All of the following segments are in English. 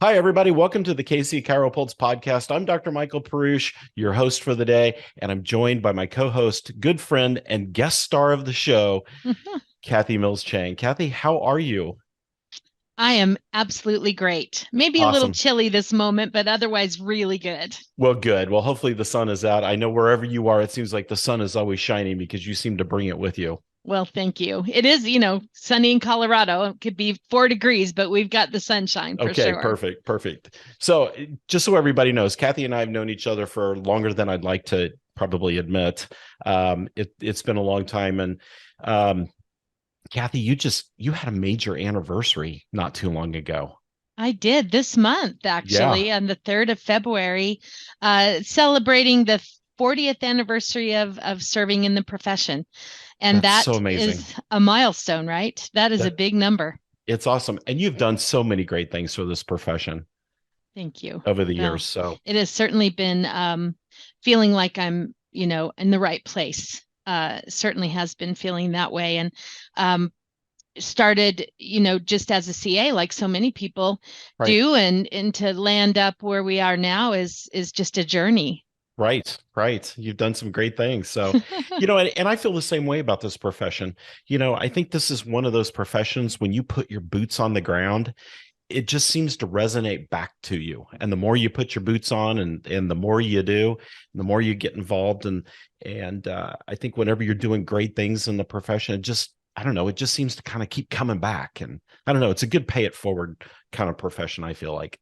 Hi, everybody. Welcome to the KC CHIROpulse podcast. I'm Dr. Michael Perusich, your host for the day, and I'm joined by my co-host, good friend, and guest star of the show, Kathy Mills Chang. Kathy, how are you? I am absolutely great. Maybe a little Awesome. chilly this moment, but otherwise really good. Well, good. Well, hopefully the sun is out. I know wherever you are, it seems like the sun is always shining because you seem to bring it with you. Well, thank you. It is, sunny in Colorado. It could be 4 degrees, but we've got the sunshine for Okay, sure. perfect, perfect. So, just so everybody knows, Kathy and I have known each other for longer than I'd like to probably admit. It's been a long time, and Kathy, you had a major anniversary not too long ago. I did this month, Yeah, actually, on the 3rd of February, celebrating the 40th anniversary of serving in the profession. And that's so that amazing. is a milestone, right? That is a That big number. it's awesome. And you've done so many great things for this profession Thank you. over the Well, years. So, it has certainly been feeling like I'm, in the right place. Certainly has been feeling that way. And um, started, just as a CA, like so many people right, do, and to land up where we are now is just a journey. right, right. You've done some great things. So, and I feel the same way about this profession. I think this is one of those professions when you put your boots on the ground, it just seems to resonate back to you. And the more you put your boots on and the more you do, the more you get involved. And I think whenever you're doing great things in the profession, I don't know, it just seems to kind of keep coming back. And I don't know, it's a good pay it forward kind of profession, I feel like.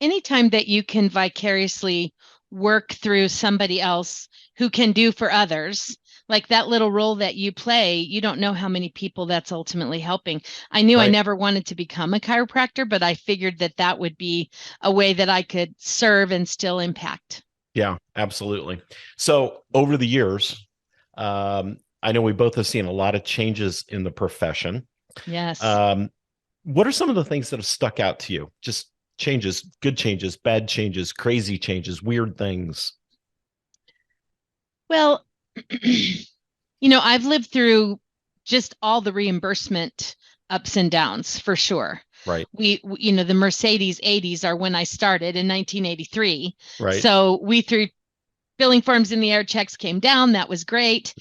Anytime that you can vicariously work through somebody else who can do for others, like that little role that you play, you don't know how many people that's ultimately helping. I knew I Right. never wanted to become a chiropractor, but I figured that that would be a way that I could serve and still impact. Yeah, absolutely. So over the years, I know we both have seen a lot of changes in the profession. Yes. Um, what are some of the things that have stuck out to you? Just changes, good changes, bad changes, crazy changes, weird things. Well, I've lived through just all the reimbursement ups and downs for sure. Right. The Mercedes 80s are when I started in 1983. Right. So we threw billing forms in the air, checks came down. That was great.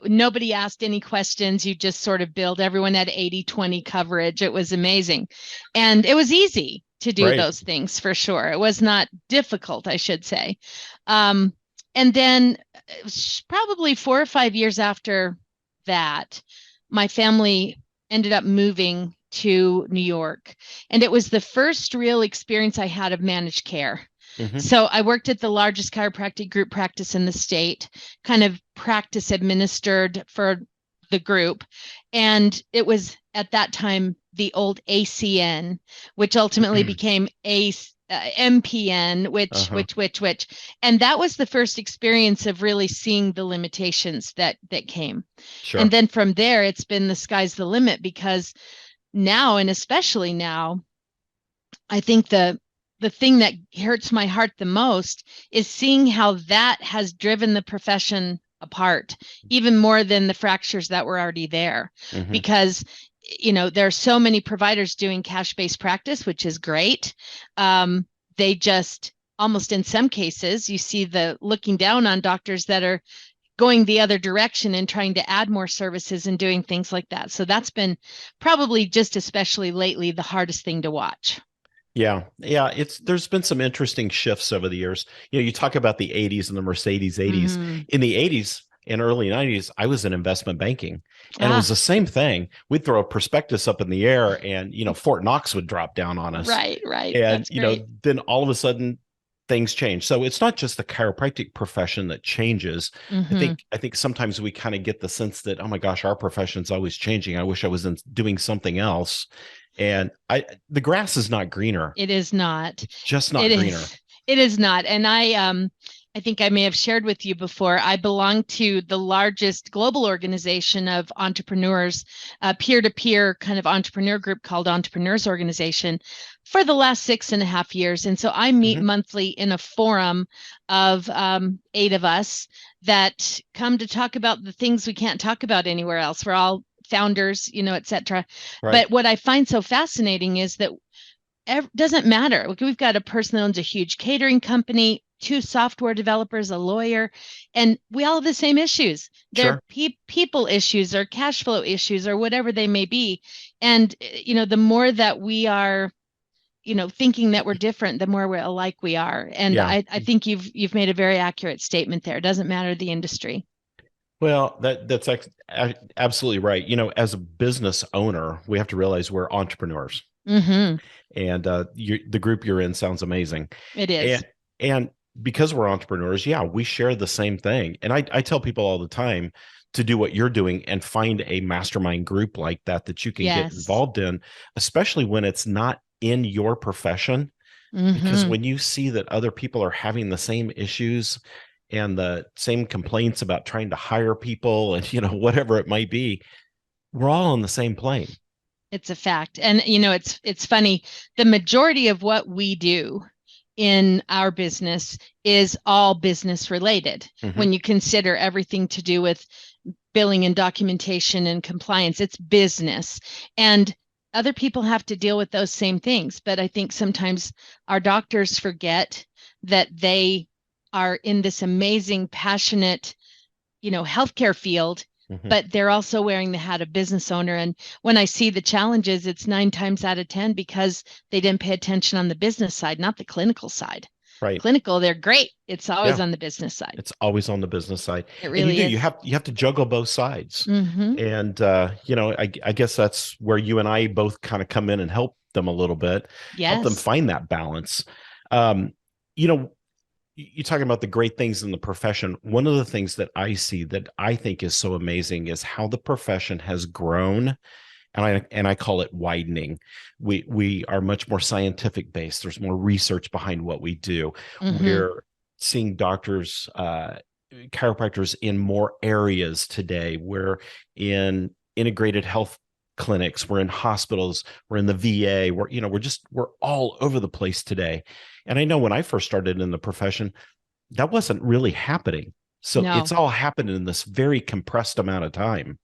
Nobody asked any questions. You just sort of billed. Everyone had 80/20 coverage. It was amazing. And it was easy to do Right. those things for sure. It was not difficult, I should say. Um, and then probably 4 or 5 years after that, my family ended up moving to New York. And it was the first real experience I had of managed care. Hmm. So I worked at the largest chiropractic group practice in the state, kind of practice administered for the group. And it was at that time the old ACN, which ultimately became MPN, Uh-huh. which. And that was the first experience of really seeing the limitations that came. And Sure. then from there, it's been the sky's the limit because now, and especially now, I think the thing that hurts my heart the most is seeing how that has driven the profession apart, even more than the fractures that were already there. Hmm. Because there are so many providers doing cash-based practice, which is great. They just almost in some cases you see the looking down on doctors that are going the other direction and trying to add more services and doing things like that. So that's been probably just especially lately the hardest thing to watch. Yeah. Yeah. There's been some interesting shifts over the years. You talk about the 80s and the Mercedes 80s. Mm-hmm. In the 80s and early 90s, I was in investment banking and it was Ah, the same thing. We'd throw a prospectus up in the air and, Fort Knox would drop down on us. right, right. And, That's great. then all of a sudden things change. So it's not just the chiropractic profession that changes. I Mm-hmm. think I think sometimes we kind of get the sense that, oh my gosh, our profession's always changing. I wish I was doing something else. And the grass is not greener. It is not. It's just It not greener. is. It is not. And I think I may have shared with you before. I belong to the largest global organization of entrepreneurs, peer-to-peer kind of entrepreneur group called Entrepreneurs Organization for the last 6.5 years. And so I meet Hmm. monthly in a forum of 8 of us that come to talk about the things we can't talk about anywhere else. We're all founders, et cetera. Right. But what I find so fascinating is that doesn't matter. We've got a person that owns a huge catering company, two software developers, a lawyer, and we all have the same issues. They're Sure. people issues or cash flow issues or whatever they may be. And, the more that we are, thinking that we're different, the more we're alike we are. And Yeah. I think you've made a very accurate statement there. It doesn't matter the industry. Well, that's absolutely right. As a business owner, we have to realize we're entrepreneurs, Mm-hmm. and the group you're in sounds amazing. It is. And because we're entrepreneurs, yeah, we share the same thing. And I tell people all the time to do what you're doing and find a mastermind group like that you can get Yes. involved in, especially when it's not in your profession. Because Mm-hmm. when you see that other people are having the same issues and the same complaints about trying to hire people and whatever it might be, we're all on the same plane. It's a fact. And it's funny. The majority of what we do in our business is all business related. Mm-hmm. When you consider everything to do with billing and documentation and compliance, it's business. And other people have to deal with those same things. But I think sometimes our doctors forget that they are in this amazing, passionate, healthcare field, Mm-hmm. but they're also wearing the hat of business owner. And when I see the challenges, it's 9 times out of 10 because they didn't pay attention on the business side, not the clinical side. Right. Clinical, they're great. It's always Yeah. on the business side. It's always on the business side. It And really you is. have to juggle both sides. Mm-hmm. And I guess that's where you and I both kind of come in and help them a little bit, help them Yes. find that balance. Um, you know, you're talking about the great things in the profession. One of the things that I see that I think is so amazing is how the profession has grown, and I call it widening. We are much more scientific based. There's more research behind what we do. Mm-hmm. We're seeing doctors, chiropractors in more areas today. We're in integrated health clinics. We're in hospitals. We're in the VA. We're all over the place today. And I know when I first started in the profession, that wasn't really happening. So No. it's all happened in this very compressed amount of time.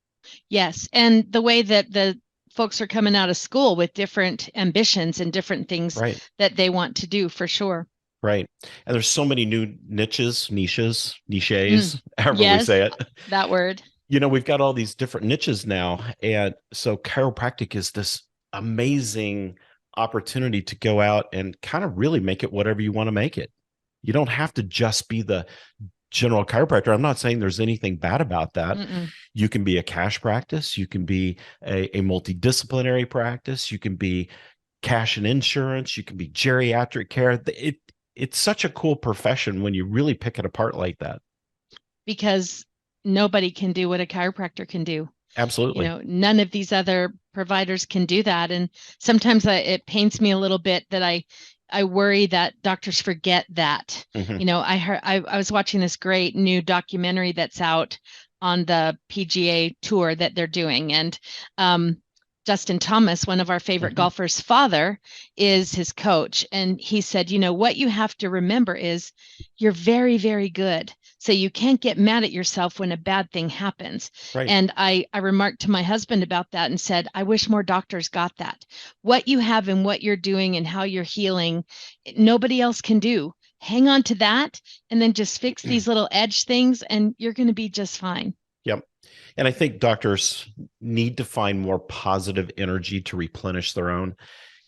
Yes. And the way that the folks are coming out of school with different ambitions and different things Right. that they want to do for sure. Right. And there's so many new niches, Mm. however we Yes, say it. that word. We've got all these different niches now. And so chiropractic is this amazing opportunity to go out and kind of really make it whatever you want to make it. You don't have to just be the general chiropractor. I'm not saying there's anything bad about that. Mm-mm. You can be a cash practice. You can be a multidisciplinary practice. You can be cash and insurance. You can be geriatric care. It's such a cool profession when you really pick it apart like that. Because nobody can do what a chiropractor can do. Absolutely. None of these other providers can do that. And sometimes it pains me a little bit that I worry that doctors forget that. Mm-hmm. I was watching this great new documentary that's out on the PGA tour that they're doing. And Justin Thomas, one of our favorite Mm-hmm. golfers' father, is his coach. And he said, what you have to remember is you're very, very good. So you can't get mad at yourself when a bad thing happens. Right. And I remarked to my husband about that and said, I wish more doctors got that. What you have and what you're doing and how you're healing, nobody else can do. Hang on to that and then just fix these little edge things and you're going to be just fine. Yep. And I think doctors need to find more positive energy to replenish their own,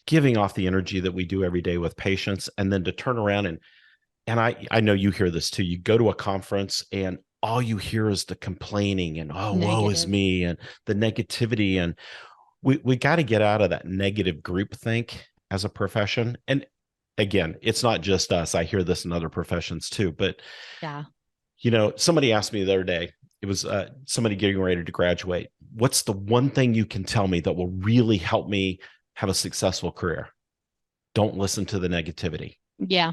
giving off the energy that we do every day with patients, and then to turn around and I know you hear this too. You go to a conference and all you hear is the complaining and woe is me and the negativity. And we got to get out of that negative group think as a profession. And again, it's not just us. I hear this in other professions too. But yeah, somebody asked me the other day, it was somebody getting ready to graduate. What's the one thing you can tell me that will really help me have a successful career? Don't listen to the negativity. Yeah.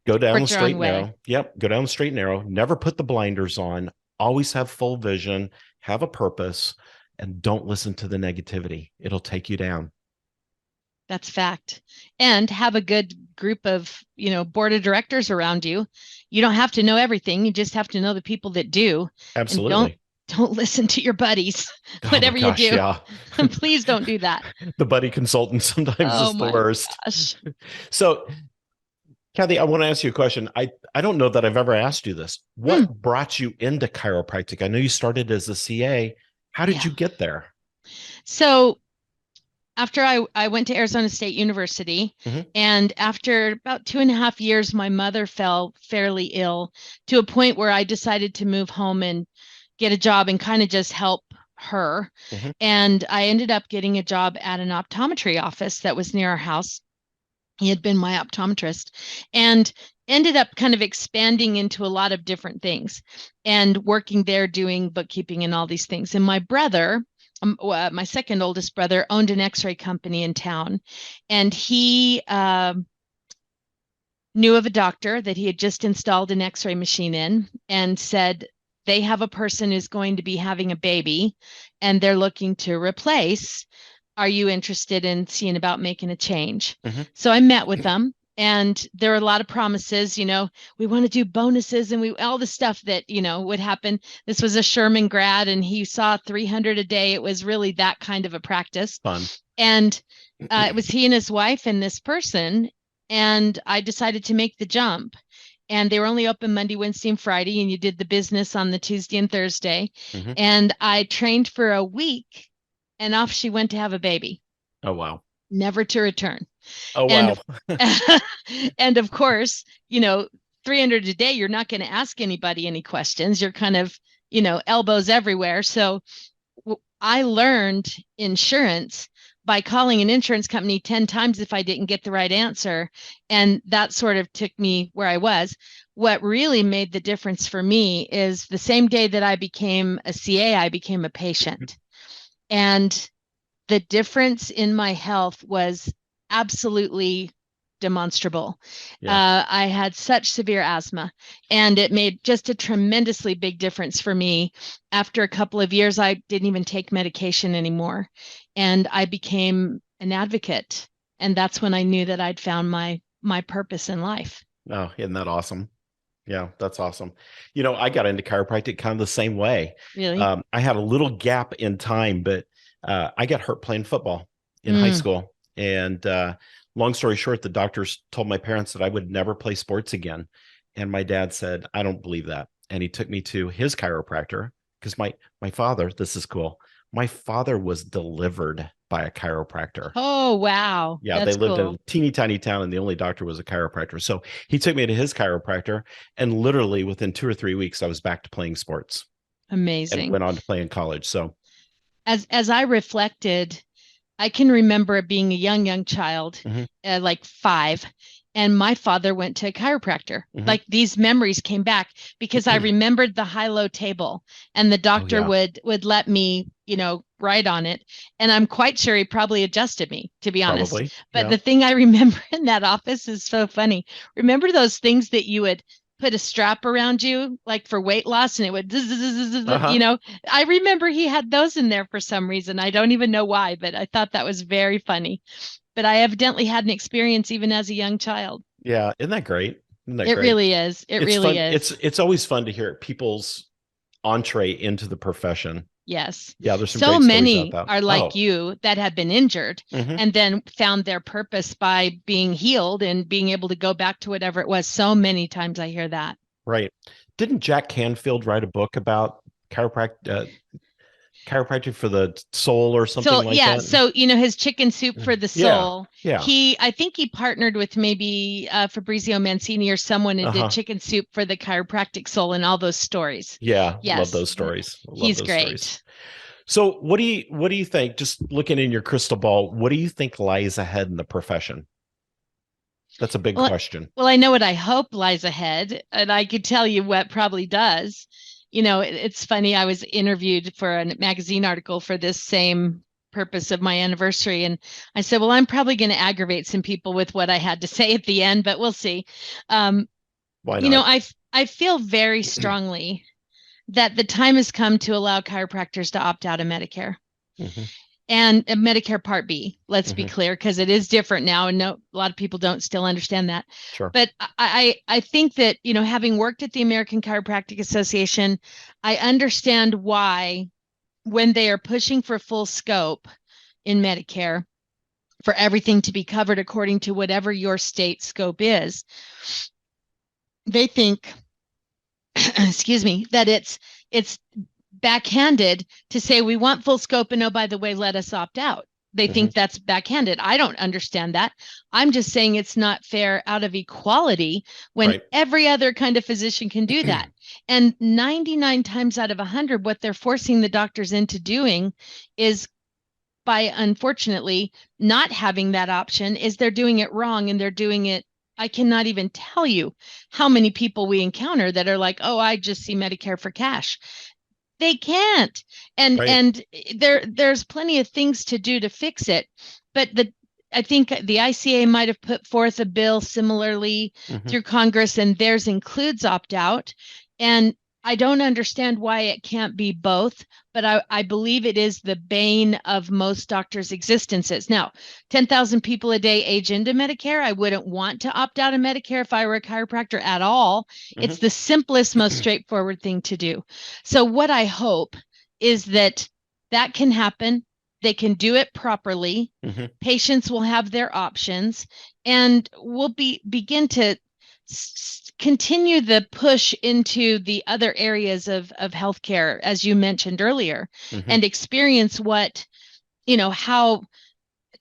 Go down the straight and narrow. Yep. Go down the straight and narrow. Never put the blinders on. Always have full vision, have a purpose, and don't listen to the negativity. It'll take you down. That's fact. And have a good group of, board of directors around you. You don't have to know everything. You just have to know the people that do. Absolutely. And don't listen to your buddies, Oh my whatever you gosh, do. yeah. Please don't do that. The buddy consultant sometimes Oh is the my worst. gosh. So, Kathy, I want to ask you a question. I don't know that I've ever asked you this. Hmm. What brought you into chiropractic? I know you started as a CA. How did Yeah. you get there? So after I went to Arizona State University, Mhm. and after about 2.5 years, my mother fell fairly ill to a point where I decided to move home and get a job and kind of just help her. Mhm. And I ended up getting a job at an optometry office that was near our house. He had been my optometrist and ended up kind of expanding into a lot of different things and working there doing bookkeeping and all these things. And my brother, my second oldest brother, owned an x-ray company in town, and he knew of a doctor that he had just installed an x-ray machine in and said, they have a person who's going to be having a baby and they're looking to replace. Are you interested in seeing about making a change? Mhm. So I met with them, and there were a lot of promises, we want to do bonuses and we all the stuff that, would happen. This was a Sherman grad and he saw 300 a day. It was really that kind of a practice. Fun. And it was he and his wife and this person. And I decided to make the jump. And they were only open Monday, Wednesday, and Friday. And you did the business on the Tuesday and Thursday. Mhm. And I trained for a week, and off she went to have a baby, Oh, wow. never to return. Oh, And wow. and of course, 300 a day, you're not going to ask anybody any questions. You're kind of, elbows everywhere. So I learned insurance by calling an insurance company 10 times if I didn't get the right answer. And that sort of took me where I was. What really made the difference for me is the same day that I became a CA, I became a patient. And the difference in my health was absolutely demonstrable. Yeah. I had such severe asthma, and it made just a tremendously big difference for me. After a couple of years, I didn't even take medication anymore, and I became an advocate. And that's when I knew that I'd found my purpose in life. Oh, isn't that awesome? Yeah, that's awesome. I got into chiropractic kind of the same way. Really? I had a little gap in time, but I got hurt playing football in high Mm. school. And long story short, the doctors told my parents that I would never play sports again. And my dad said, I don't believe that. And he took me to his chiropractor because my father, this is cool. My father was delivered by a chiropractor. Oh, wow. Yeah, they That's lived in cool. a teeny tiny town, and the only doctor was a chiropractor. So he took me to his chiropractor, and literally within 2 or 3 weeks, I was back to playing sports and Amazing. went on to play in college. So, As I reflected, I can remember being a young child, mhm, like 5, and my father went to a chiropractor. mhm. Like these memories came back because I remembered the high-low table, and the Oh doctor yeah, would let me, write on it. And I'm quite sure he probably adjusted me, to be honest. probably. But Yeah. the thing I remember in that office is so funny. Remember those things that you would put a strap around you, like for weight loss, and it would, zzz, zzz, zzz, zzz, Uh-huh. I remember he had those in there for some reason. I don't even know why, but I thought that was very funny. But I evidently had an experience even as a young child. Yeah. Isn't that great? Isn't that It great? really is. It It's really fun. is. It's always fun to hear people's entree into the profession. Yes. Yeah, there's some So great stories out many there. are like Oh, you that have been injured mhm. and then found their purpose by being healed and being able to go back to whatever it was. So many times I hear that. Right. Didn't Jack Canfield write a book about chiropractic for the soul or something So like yeah, that? so his chicken soup for the Yeah. soul. Yeah. I think he partnered with maybe Fabrizio Mancini or someone and did Uh-huh. chicken soup for the chiropractic soul and all those stories. Yeah, love Yes, those stories. Love he's those stories. great. So what do you think, just looking in your crystal ball, what do you think lies ahead in the profession? That's a big Well, question. well, I know what I hope lies ahead, and I could tell you what probably does. It's funny. I was interviewed for a magazine article for this same purpose of my anniversary, and I said, "Well, I'm probably going to aggravate some people with what I had to say at the end, but we'll see." Um, Why not? I feel very strongly that the time has come to allow chiropractors to opt out of Medicare. Mhm. and Medicare Part B. Let's be Hmm. clear, because it is different now, and no, a lot of people don't still understand that. Sure. But I think that, having worked at the American Chiropractic Association, I understand why, when they are pushing for full scope in Medicare, for everything to be covered according to whatever your state scope is, they think, excuse me, that it's backhanded to say we want full scope, and oh, by the way, let us opt out. They Hmm. think that's backhanded. I don't understand that. I'm just saying it's not fair out of equality when Right. every other kind of physician can do that. And 99 times out of 100, what they're forcing the doctors into doing is, by unfortunately not having that option, is they're doing it wrong, and they're doing it. I cannot even tell you how many people we encounter that are like, oh, I just see Medicare for cash. They can't. and Right. and there's plenty of things to do to fix it. But I think the ICA might have put forth a bill similarly Hmm. through Congress, and theirs includes opt out. And I don't understand why it can't be both, but I believe it is the bane of most doctors' existences. Now, 10,000 people a day age into Medicare. I wouldn't want to opt out of Medicare if I were a chiropractor at all. Hmm. It's the simplest, most straightforward thing to do. So what I hope is that that can happen. They can do it properly. Hmm. Patients will have their options, and we'll begin to continue the push into the other areas of healthcare, as you mentioned earlier, Hmm. and experience how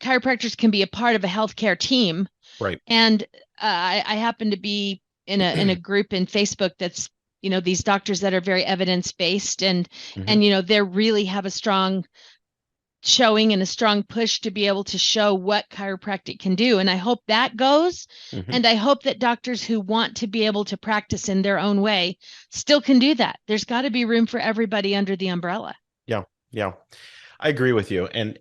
chiropractors can be a part of a healthcare team. Right. And I happen to be in a group in Facebook that's, these doctors that are very evidence based, and Hmm. and they really have a strong showing and a strong push to be able to show what chiropractic can do. And I hope that goes. Hmm. And I hope that doctors who want to be able to practice in their own way still can do that. There's got to be room for everybody under the umbrella. Yeah. Yeah. I agree with you. And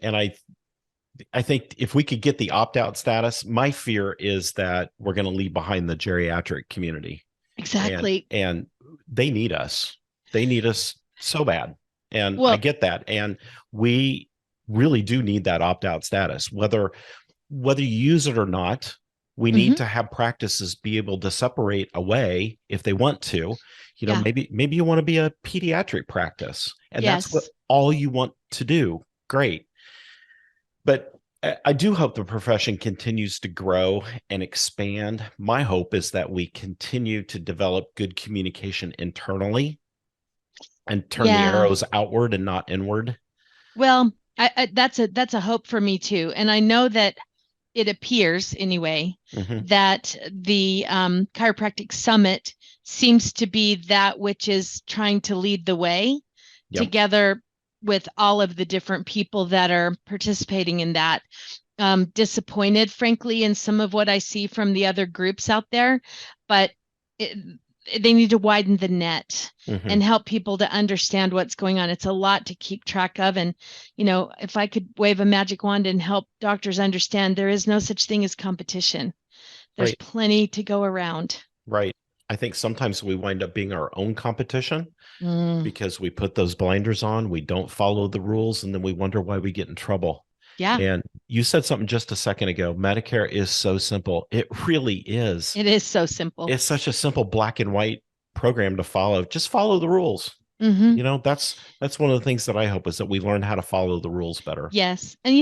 I think if we could get the opt-out status, my fear is that we're going to leave behind the geriatric community. and Exactly. and they need us. They need us so bad. And I Well, get that. And we really do need that opt-out status. Whether you use it or not, we need mhm, to have practices be able to separate away if they want to. yeah, Maybe you want to be a pediatric practice, and that's what yes, all you want to do. Great. But I do hope the profession continues to grow and expand. My hope is that we continue to develop good communication internally and turn the yeah. arrows outward and not inward. Well, that's a hope for me too. And I know that it appears anyway Hmm. that the chiropractic summit seems to be that which is trying to lead the way, Yep. together with all of the different people that are participating in that. Disappointed, frankly, in some of what I see from the other groups out there, but it, they need to widen the net Hmm. and help people to understand what's going on. It's a lot to keep track of. And, if I could wave a magic wand and help doctors understand, there is no such thing as competition. There's Right. plenty to go around. Right. I think sometimes we wind up being our own competition Mm, because we put those blinders on, we don't follow the rules, and then we wonder why we get in trouble. yeah, And you said something just a second ago. Medicare is so simple. It really is. it is so simple. It's such a simple black and white program to follow. Just follow the rules. Hmm. That's one of the things that I hope is that we learn how to follow the rules better. Yes. And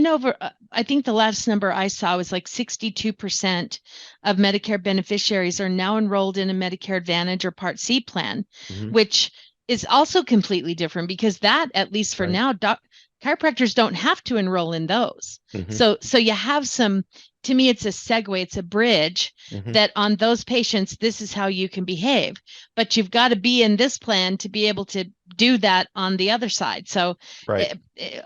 I think the last number I saw was like 62% of Medicare beneficiaries are now enrolled in a Medicare Advantage or Part C plan, Hmm. which is also completely different, because that, at least for Right. now, chiropractors don't have to enroll in those. Hmm. So you have to me, it's a segue, it's a bridge, Hmm. that on those patients, this is how you can behave. But you've got to be in this plan to be able to do that on the other side. So Right.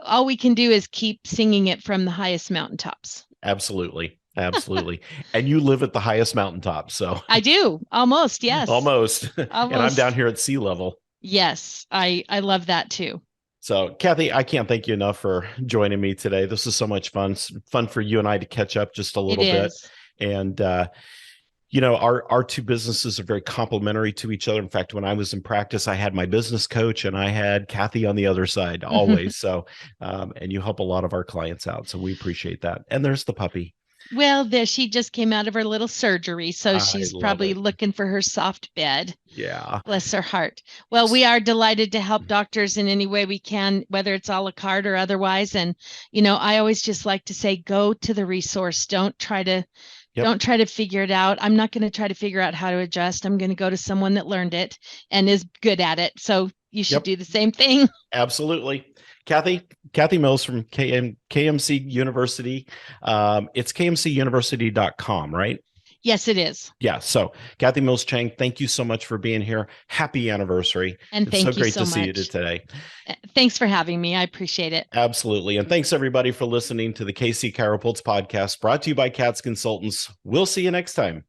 all we can do is keep singing it from the highest mountaintops. Absolutely. Absolutely. And you live at the highest mountaintop. So I do, almost, yes, almost. And I'm down almost. here at sea level. Yes, I love that too. So, Kathy, I can't thank you enough for joining me today. This is so much fun. It's fun for you and I to catch up just a It little bit. is. And Our two businesses are very complementary to each other. In fact, when I was in practice, I had my business coach and I had Kathy on the other side always. So, and you help a lot of our clients out. So we appreciate that. And there's the puppy. Well, she just came out of her little surgery, so I she's love probably it. looking for her soft bed. Yeah. Bless her heart. Well, we are delighted to help doctors in any way we can, whether it's a la carte or otherwise. And, I always just like to say, go to the resource. Yep. Don't try to figure it out. I'm not going to try to figure out how to adjust. I'm going to go to someone that learned it and is good at it. So you should do the same thing. Absolutely. Kathy Mills from KMC University. It's kmcuniversity.com, right? Yes, it is. Yeah. So Kathy Mills Chang, thank you so much for being here. Happy anniversary. And It's so thank you great so to see you much. today. Thanks for having me. I appreciate it. Absolutely. And thanks everybody for listening to the KC CHIROpulse podcast brought to you by CATS Consultants. We'll see you next time.